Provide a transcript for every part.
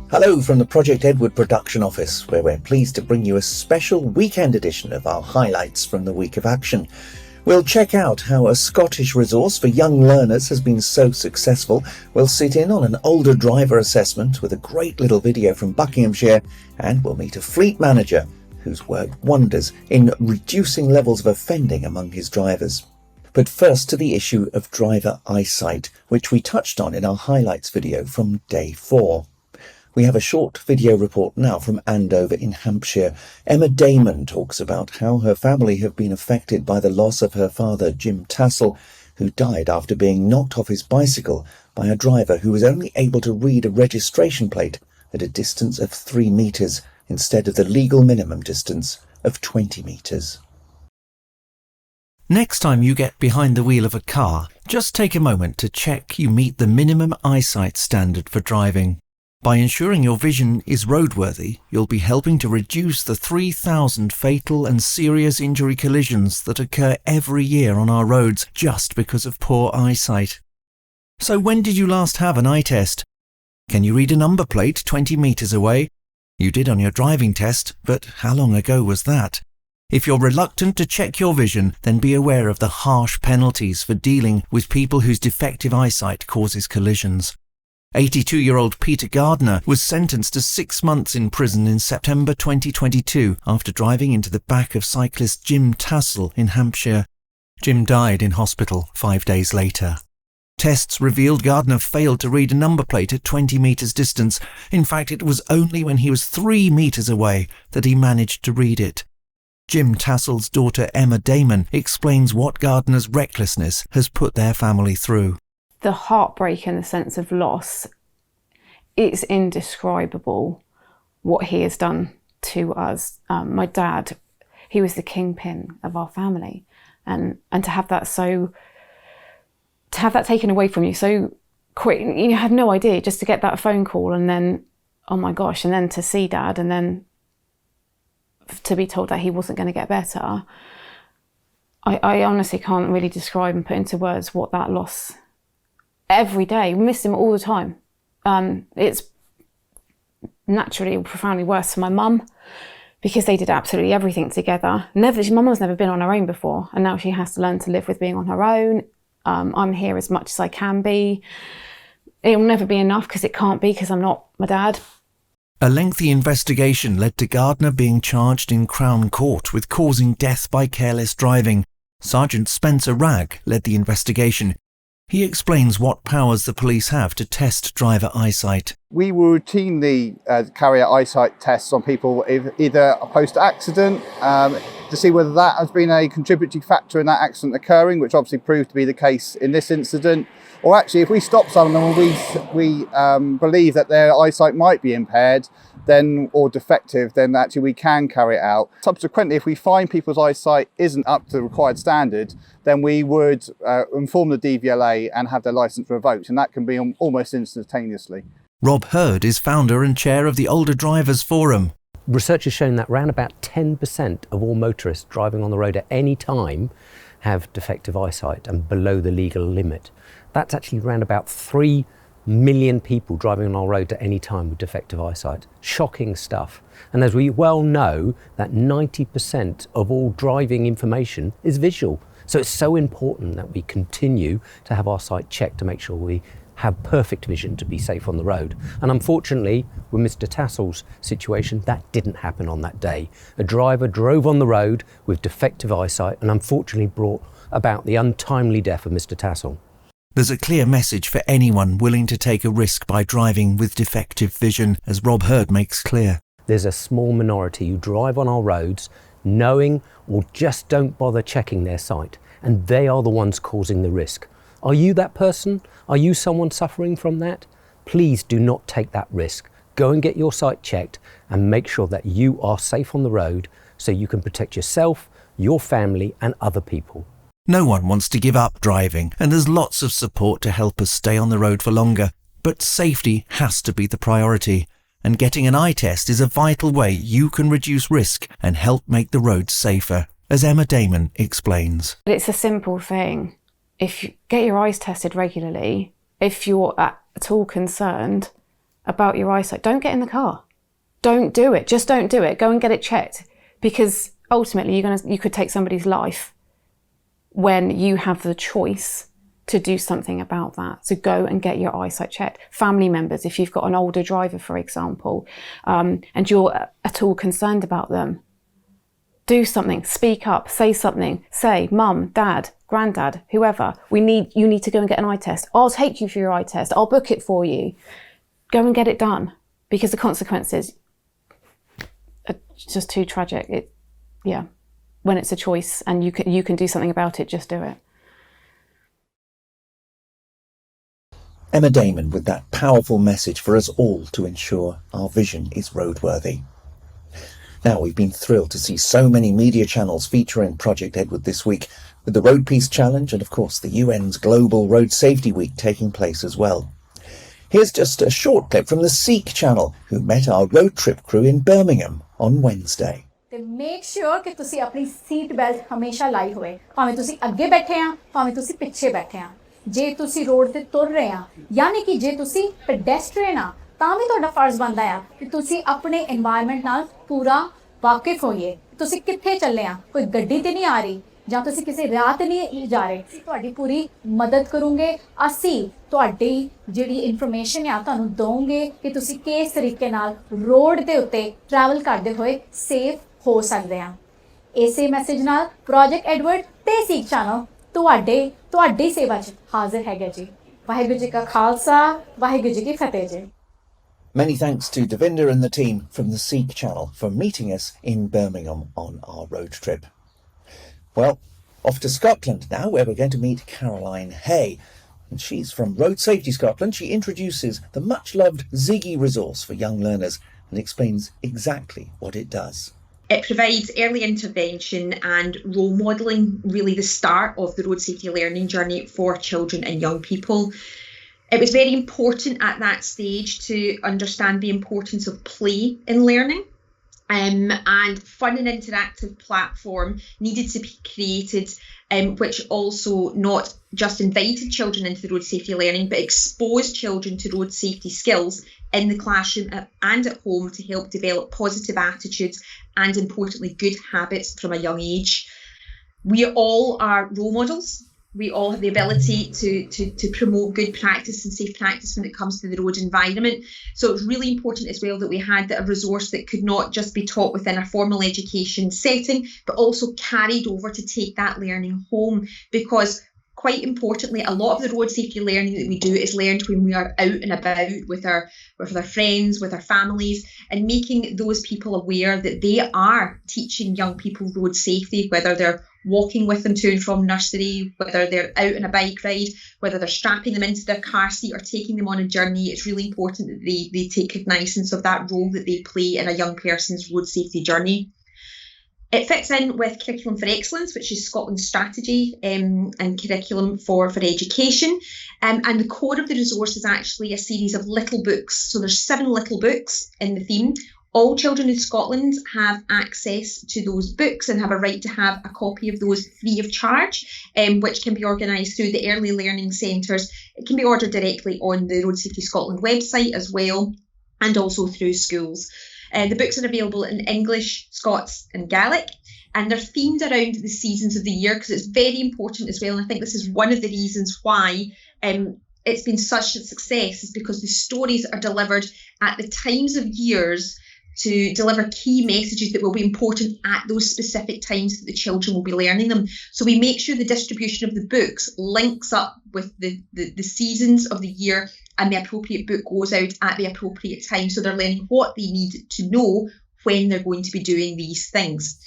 Hello from the Project Edward production office, where we're pleased to bring you a special weekend edition of our highlights from the week of action. We'll check out how a Scottish resource for young learners has been so successful. We'll sit in on an older driver assessment with a great little video from Buckinghamshire, and we'll meet a fleet manager who's worked wonders in reducing levels of offending among his drivers. But first to the issue of driver eyesight, which we touched on in our highlights video from day 4. We have a short video report now from Andover in Hampshire. Emma Damon talks about how her family have been affected by the loss of her father, Jim Tassell, who died after being knocked off his bicycle by a driver who was only able to read a registration plate at a distance of 3 metres instead of the legal minimum distance of 20 metres. Next time you get behind the wheel of a car, just take a moment to check you meet the minimum eyesight standard for driving. By ensuring your vision is roadworthy, you'll be helping to reduce the 3,000 fatal and serious injury collisions that occur every year on our roads just because of poor eyesight. So when did you last have an eye test? Can you read a number plate 20 metres away? You did on your driving test, but how long ago was that? If you're reluctant to check your vision, then be aware of the harsh penalties for dealing with people whose defective eyesight causes collisions. 82-year-old Peter Gardner was sentenced to 6 months in prison in September 2022 after driving into the back of cyclist Jim Tassell in Hampshire. Jim died in hospital 5 days later. Tests revealed Gardner failed to read a number plate at 20 metres distance. In fact, it was only when he was 3 metres away that he managed to read it. Jim Tassell's daughter Emma Damon explains what Gardner's recklessness has put their family through. The heartbreak and the sense of loss, it's indescribable what he has done to us. My dad, he was the kingpin of our family, and to have that taken away from you so quick, you had no idea, just to get that phone call and then, oh my gosh, and then to see Dad and then to be told that he wasn't going to get better. I honestly can't really describe and put into words what that loss. Every day, we miss him all the time. It's naturally profoundly worse for my mum because they did absolutely everything together. My mum's never been on her own before, and now she has to learn to live with being on her own. I'm here as much as I can be. It will never be enough because it can't be, because I'm not my dad. A lengthy investigation led to Gardner being charged in Crown Court with causing death by careless driving. Sergeant Spencer Ragg led the investigation. He explains what powers the police have to test driver eyesight. We will routinely carry out eyesight tests on people either post-accident to see whether that has been a contributing factor in that accident occurring, which obviously proved to be the case in this incident. Or actually, if we stop someone and we believe that their eyesight might be impaired or defective, then actually we can carry it out. Subsequently, if we find people's eyesight isn't up to the required standard, then we would inform the DVLA and have their licence revoked, and that can be almost instantaneously. Rob Hurd is founder and chair of the Older Drivers Forum. Research has shown that around about 10% of all motorists driving on the road at any time have defective eyesight and below the legal limit. That's actually around about 3 million people driving on our road at any time with defective eyesight. Shocking stuff. And as we well know, that 90% of all driving information is visual. So it's so important that we continue to have our sight checked to make sure we have perfect vision to be safe on the road. And unfortunately, with Mr. Tassell's situation, that didn't happen on that day. A driver drove on the road with defective eyesight and unfortunately brought about the untimely death of Mr. Tassell. There's a clear message for anyone willing to take a risk by driving with defective vision, as Rob Hurd makes clear. There's a small minority who drive on our roads knowing or just don't bother checking their sight, and they are the ones causing the risk. Are you that person? Are you someone suffering from that? Please do not take that risk. Go and get your sight checked and make sure that you are safe on the road so you can protect yourself, your family and other people. No one wants to give up driving, and there's lots of support to help us stay on the road for longer. But safety has to be the priority, and getting an eye test is a vital way you can reduce risk and help make the roads safer, as Emma Damon explains. It's a simple thing. If you get your eyes tested regularly, if you're at all concerned about your eyesight, don't get in the car. Don't do it. Just don't do it. Go and get it checked, because ultimately you could take somebody's life when you have the choice to do something about that. So go and get your eyesight checked. Family members, if you've got an older driver, for example, and you're at all concerned about them, do something, speak up, say something, say, mum, dad, granddad, whoever, you need to go and get an eye test. I'll take you for your eye test. I'll book it for you. Go and get it done, because the consequences are just too tragic. When it's a choice and you can do something about it, just do it. Emma Damon with that powerful message for us all to ensure our vision is roadworthy. Now, we've been thrilled to see so many media channels featuring Project Edward this week, with the Road Peace Challenge and, of course, the UN's Global Road Safety Week taking place as well. Here's just a short clip from the Seek channel, who met our road trip crew in Birmingham on Wednesday. Make sure कि तुसी अपनी seat belt हमेशा लाई होए, भावें तुसी अगे बैठे हैं, भावें तुसी पिछे बैठे हैं। जे तुसी रोड ते तुर रहे हैं, यानी कि जे तुसी पेडेस्ट्रियन आ, तां भी तुहाडा फर्ज बनदा है कि तुसी अपने एनवायरनमेंट नाल पूरा वाकिफ होइए। तुसी कित्थे चले आ, कोई गड्डी ते नहीं आ रही, ਜਾਂ ਤੁਸੀਂ ਕਿਸੇ ਰਾਹ ਤੇ ਨਹੀਂ ਜਾ ਰਹੇ, ਤੁਹਾਡੀ ਪੂਰੀ ਮਦਦ ਕਰੂੰਗੇ। ਅਸੀਂ ਤੁਹਾਡੀ ਜਿਹੜੀ ਇਨਫੋਰਮੇਸ਼ਨ ਆ ਤੁਹਾਨੂੰ ਦਵਾਂਗੇ ਕਿ ਤੁਸੀਂ ਕਿਸ ਤਰੀਕੇ ਨਾਲ ਰੋਡ ਦੇ ਉੱਤੇ ਟਰੈਵਲ ਕਰਦੇ ਹੋਏ ਸੇਫ ਹੋ ਸਕਦੇ ਆ। ਇਸੇ ਮੈਸੇਜ ਨਾਲ ਪ੍ਰੋਜੈਕਟ ਐਡਵਰਡ ਤੇ ਸੀਕ ਚੈਨਲ ਤੁਹਾਡੀ ਸੇਵਾ 'ਚ ਹਾਜ਼ਰ ਹੈਗਾ ਜੀ। ਵਾਹਿਗੁਰੂ ਜੀ ਕਾ ਖਾਲਸਾ, ਵਾਹਿਗੁਰੂ ਜੀ ਕੀ ਫਤਿਹ ਜੀ। Many thanks to Devinder and the team from the Seek channel for meeting us in Birmingham on our road trip. Well, off to Scotland now, where we're going to meet Caroline Hay. And she's from Road Safety Scotland. She introduces the much-loved Ziggy resource for young learners and explains exactly what it does. It provides early intervention and role modelling, really the start of the road safety learning journey for children and young people. It was very important at that stage to understand the importance of play in learning. And fun and interactive platform needed to be created, which also not just invited children into the road safety learning, but exposed children to road safety skills in the classroom and at home to help develop positive attitudes and, importantly, good habits from a young age. We all are role models. We all have the ability to promote good practice and safe practice when it comes to the road environment. So it's really important as well that we had a resource that could not just be taught within a formal education setting, but also carried over to take that learning home. Because quite importantly, a lot of the road safety learning that we do is learned when we are out and about with our friends, with our families, and making those people aware that they are teaching young people road safety, whether they're walking with them to and from nursery, whether they're out on a bike ride, whether they're strapping them into their car seat or taking them on a journey. It's really important that they take cognizance of that role that they play in a young person's road safety journey. It fits in with Curriculum for Excellence, which is Scotland's strategy and curriculum for education. And the core of the resource is actually a series of little books. So there's 7 little books in the theme. All children in Scotland have access to those books and have a right to have a copy of those free of charge, which can be organised through the early learning centres. It can be ordered directly on the Road Safety Scotland website as well, and also through schools. The books are available in English, Scots and Gaelic, and they're themed around the seasons of the year, because it's very important as well. And I think this is one of the reasons why it's been such a success, is because the stories are delivered at the times of years to deliver key messages that will be important at those specific times that the children will be learning them. So we make sure the distribution of the books links up with the seasons of the year, and the appropriate book goes out at the appropriate time, so they're learning what they need to know when they're going to be doing these things.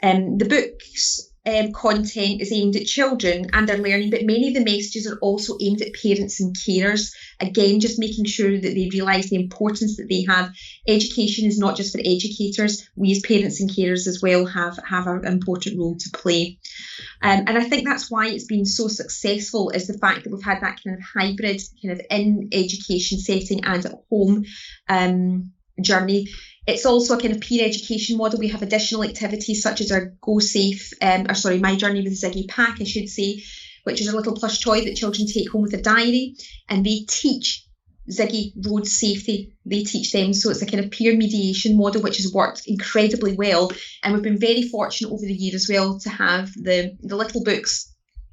The book's content is aimed at children and their learning, but many of the messages are also aimed at parents and carers. Again, just making sure that they realise the importance that they have. Education is not just for educators. We as parents and carers as well have an important role to play. And I think that's why it's been so successful, is the fact that we've had that kind of hybrid, kind of in education setting and at home journey. It's also a kind of peer education model. We have additional activities such as our Go Safe, My Journey with Ziggy pack, I should say, which is a little plush toy that children take home with a diary, and they teach Ziggy road safety, they teach them. So it's a kind of peer mediation model, which has worked incredibly well. And we've been very fortunate over the year as well to have the little books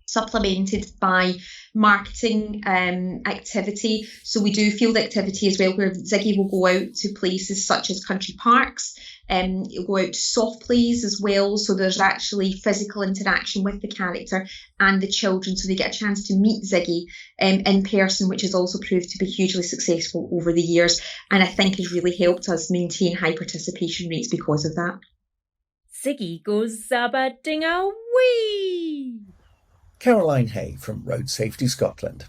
supplemented by marketing activity. So we do field activity as well, where Ziggy will go out to places such as country parks, it'll go out to soft plays as well. So there's actually physical interaction with the character and the children, so they get a chance to meet Ziggy in person, which has also proved to be hugely successful over the years, and I think has really helped us maintain high participation rates because of that. Ziggy goes zabba-ding-a-wee! Caroline Hay from Road Safety Scotland.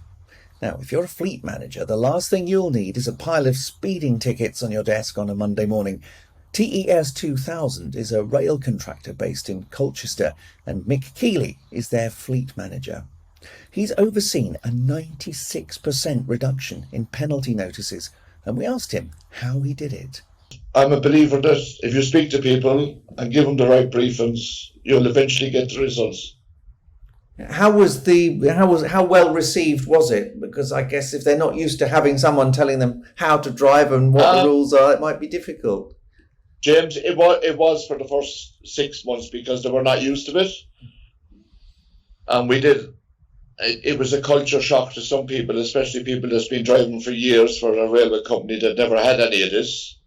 Now, if you're a fleet manager, the last thing you'll need is a pile of speeding tickets on your desk on a Monday morning. TES 2000 is a rail contractor based in Colchester, and Mick Keeley is their fleet manager. He's overseen a 96% reduction in penalty notices, and we asked him how he did it. I'm a believer that if you speak to people and give them the right briefings, you'll eventually get the results. How well received was it? Because I guess if they're not used to having someone telling them how to drive and what the rules are, it might be difficult. James, it was for the first 6 months because they were not used to it. And it was a culture shock to some people, especially people that's been driving for years for a railway company that never had any of this.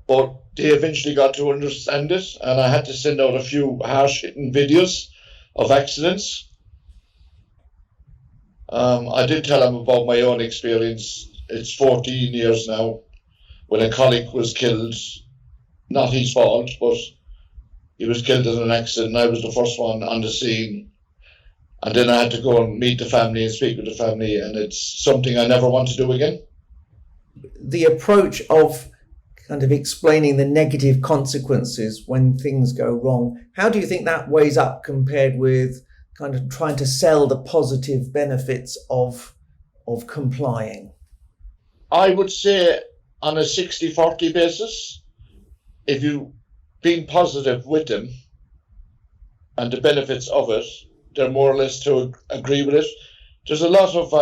But they eventually got to understand it, and I had to send out a few harsh-hitting videos of accidents. I did tell him about my own experience. It's 14 years now, when a colleague was killed, not his fault, but he was killed in an accident. I was the first one on the scene, and then I had to go and meet the family and speak with the family, and it's something I never want to do again. The approach of kind of explaining the negative consequences when things go wrong, how do you think that weighs up compared with kind of trying to sell the positive benefits of complying? I would say on a 60-40 basis, if you've been positive with them and the benefits of it, they're more or less to agree with it. There's a lot of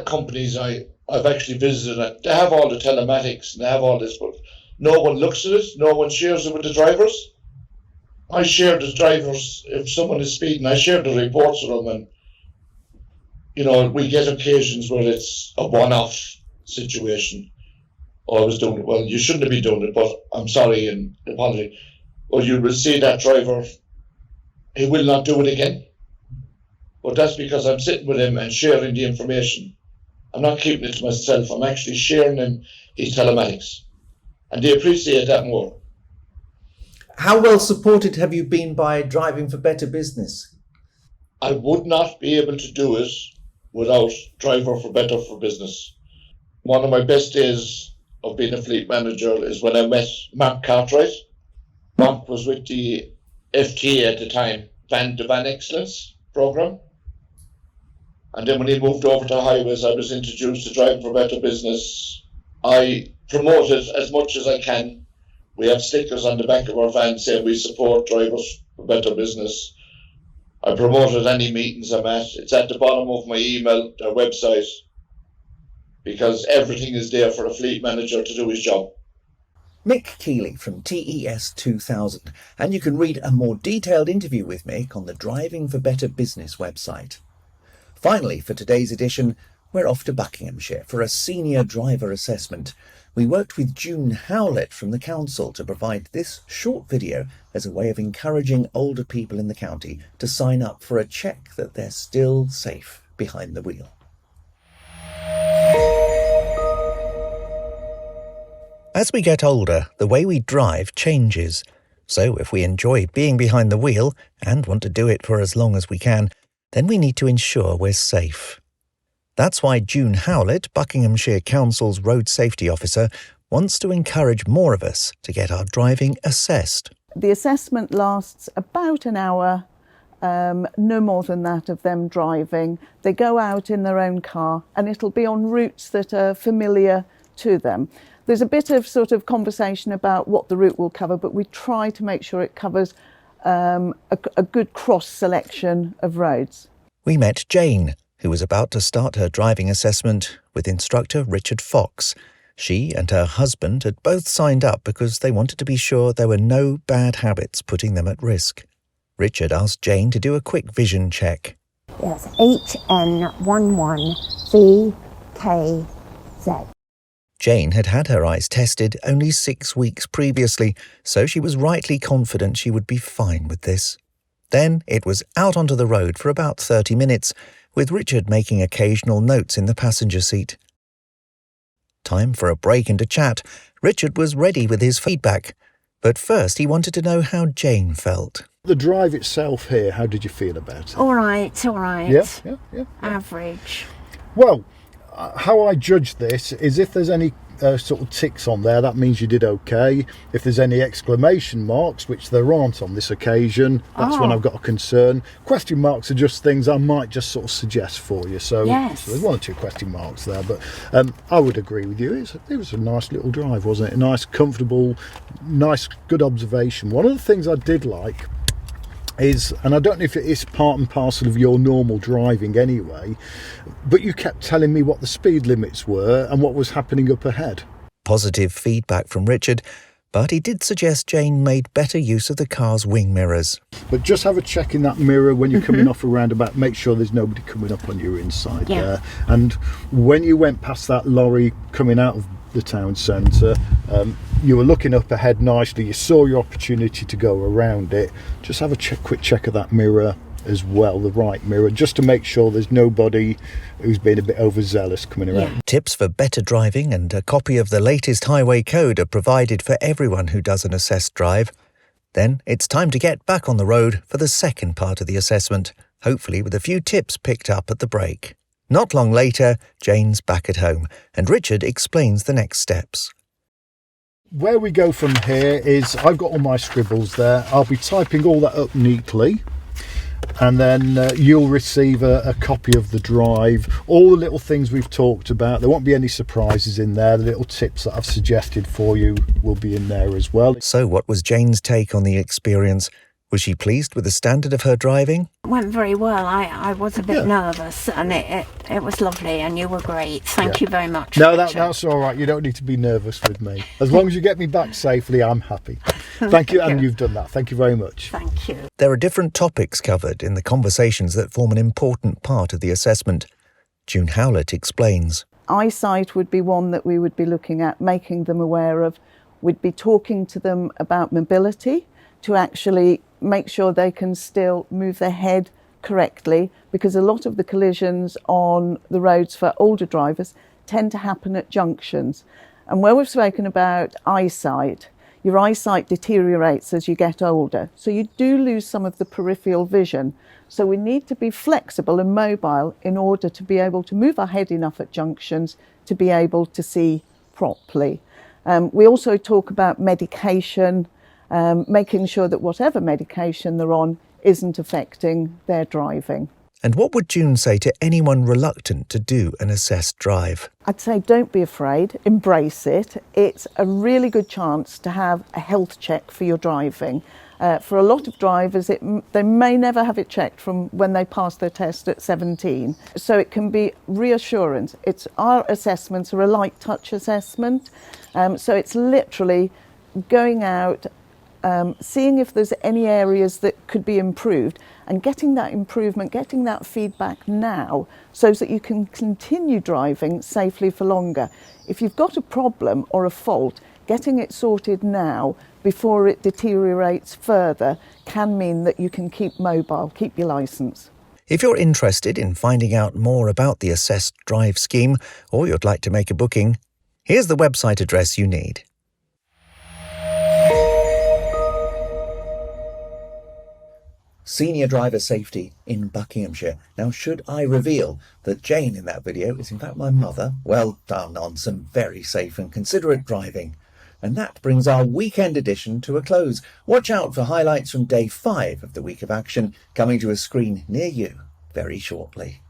companies I've actually visited. They have all the telematics and they have all this, but no one looks at it. No one shares it with the drivers. I share the drivers, if someone is speeding, I share the reports with them, and we get occasions where it's a one-off situation. Oh, I was doing it. Well, you shouldn't be doing it, but I'm sorry and apology. Or you will see that driver, he will not do it again. But that's because I'm sitting with him and sharing the information. I'm not keeping it to myself. I'm actually sharing him his telematics. And they appreciate that more. How well supported have you been by Driving for Better Business? I would not be able to do it without Driver for Better for Business. One of my best days of being a fleet manager is when I met Mark Cartwright. Mark was with the FTA at the time, the Van Excellence program. And then when he moved over to highways, I was introduced to Driving for Better Business. I promote it as much as I can. We have stickers on the back of our vans saying we support Drivers for Better Business. I promote it at any meetings I'm at. It's at the bottom of my email, their website, because everything is there for a fleet manager to do his job. Mick Keeley from TES 2000, and you can read a more detailed interview with Mick on the Driving for Better Business website. Finally, for today's edition, we're off to Buckinghamshire for a senior driver assessment. We worked with June Howlett from the council to provide this short video as a way of encouraging older people in the county to sign up for a check that they're still safe behind the wheel. As we get older, the way we drive changes. So if we enjoy being behind the wheel and want to do it for as long as we can, then we need to ensure we're safe. That's why June Howlett, Buckinghamshire Council's Road Safety Officer, wants to encourage more of us to get our driving assessed. The assessment lasts about an hour, no more than that of them driving. They go out in their own car and it'll be on routes that are familiar to them. There's a bit of sort of conversation about what the route will cover, but we try to make sure it covers a good cross selection of roads. We met Jane, who was about to start her driving assessment with instructor Richard Fox. She and her husband had both signed up because they wanted to be sure there were no bad habits putting them at risk. Richard asked Jane to do a quick vision check. Yes, HN11VKZ. Jane had had her eyes tested only 6 weeks previously, so she was rightly confident she would be fine with this. Then it was out onto the road for about 30 minutes, with Richard making occasional notes in the passenger seat. Time for a break and a chat. Richard was ready with his feedback, but first he wanted to know how Jane felt. The drive itself here, how did you feel about it? All right. Yeah. Average. Well, how I judge this is if there's any sort of ticks on there, that means you did okay. If there's any exclamation marks, which there aren't on this occasion, that's when I've got a concern. Question marks are just things I might just sort of suggest for you. So, yes. So there's 1 or 2 question marks there, but I would agree with you. It was a nice little drive, wasn't it? A nice, comfortable, nice, good observation. One of the things I did like is, and I don't know if it is part and parcel of your normal driving anyway, but you kept telling me what the speed limits were and what was happening up ahead. Positive feedback from Richard, but he did suggest Jane made better use of the car's wing mirrors. But just have a check in that mirror when you're coming off a roundabout, make sure there's nobody coming up on your inside there. And when you went past that lorry coming out of the town centre, you were looking up ahead nicely, you saw your opportunity to go around it. Just have a quick check of that mirror as well, the right mirror, just to make sure there's nobody who's been a bit overzealous coming around. Tips for better driving and a copy of the latest highway code are provided for everyone who does an assessed drive. Then it's time to get back on the road for the second part of the assessment, hopefully with a few tips picked up at the break. Not long later, Jane's back at home, and Richard explains the next steps. Where we go from here is, I've got all my scribbles there. I'll be typing all that up neatly, and then you'll receive a copy of the drive. All the little things we've talked about, there won't be any surprises in there. The little tips that I've suggested for you will be in there as well. So what was Jane's take on the experience? Was she pleased with the standard of her driving? It went very well. I was a bit nervous, and it was lovely, and you were great. Thank you very much. No, that's all right. You don't need to be nervous with me. As long as you get me back safely, I'm happy. Thank you, and you've done that. Thank you very much. Thank you. There are different topics covered in the conversations that form an important part of the assessment. June Howlett explains. Eyesight would be one that we would be looking at, making them aware of. We'd be talking to them about mobility, to actually make sure they can still move their head correctly, because a lot of the collisions on the roads for older drivers tend to happen at junctions. And where we've spoken about eyesight, your eyesight deteriorates as you get older, so you do lose some of the peripheral vision. So we need to be flexible and mobile in order to be able to move our head enough at junctions to be able to see properly. We also talk about medication, making sure that whatever medication they're on isn't affecting their driving. And what would June say to anyone reluctant to do an assessed drive? I'd say don't be afraid, embrace it. It's a really good chance to have a health check for your driving. For a lot of drivers, they may never have it checked from when they pass their test at 17. So it can be reassurance. Our assessments are a light touch assessment. So it's literally going out, seeing if there's any areas that could be improved, and getting that improvement, getting that feedback now, so that you can continue driving safely for longer. If you've got a problem or a fault, getting it sorted now before it deteriorates further can mean that you can keep mobile, keep your licence. If you're interested in finding out more about the assessed drive scheme, or you'd like to make a booking, here's the website address you need. Senior driver safety in Buckinghamshire. Now, should I reveal that Jane in that video is in fact my mother? Well done on some very safe and considerate driving. And that brings our weekend edition to a close. Watch out for highlights from day 5 of the week of action coming to a screen near you very shortly.